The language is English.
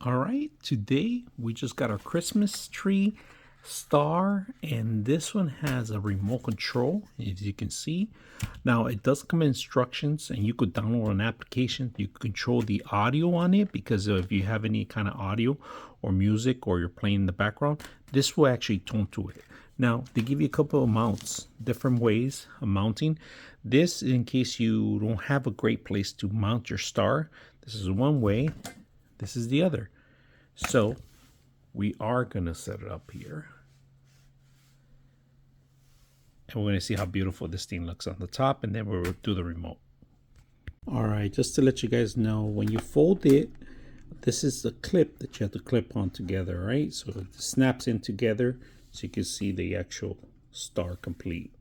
All right, today we just got our Christmas tree star, and this one has a remote control, as you can see. Now it does come in instructions, and you could download an application. You can control the audio on it, because if you have any kind of audio or music, or you're playing in the background, this will actually tune to it. Now they give you a couple of mounts, different ways of mounting this, in case you don't have a great place to mount your star. This is one way, this is the other. So we are going to set it up here. And we're going to see how beautiful this thing looks on the top, and then we'll do the remote. All right, just to let you guys know, when you fold it, this is the clip that you have to clip on together, right? So it snaps in together so you can see the actual star complete.